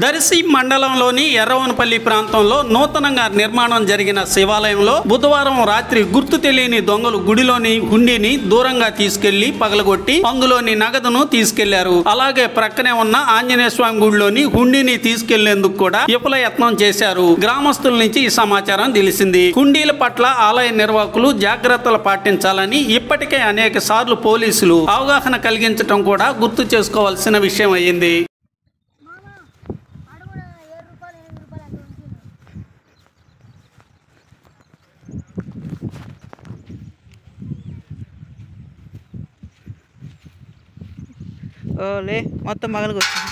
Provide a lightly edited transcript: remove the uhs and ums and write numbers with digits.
దర్శి మండలంలోని ఎర్రవనపల్లి ప్రాంతంలో నూతనంగా నిర్మాణం జరిగిన శివాలయంలో బుధవారం రాత్రి గుర్తు తెలియని దొంగలు గుడిలోని హుండీని దూరంగా తీసుకెళ్లి పగలగొట్టి అందులోని నగదును తీసుకెళ్లారు. అలాగే ప్రక్కనే ఉన్న ఆంజనేయ స్వామి గుడిలోని హుండీని తీసుకెళ్లేందుకు కూడా విఫల యత్నం చేశారు. గ్రామస్తుల నుంచి ఈ సమాచారం తెలిసింది. హుండీల పట్ల ఆలయ నిర్వాహకులు జాగ్రత్తలు పాటించాలని ఇప్పటికే అనేక సార్లు పోలీసులు అవగాహన కలిగించడం కూడా గుర్తు చేసుకోవాల్సిన విషయం అయ్యింది. ఓలే మొత్తం పగలగొచ్చింది.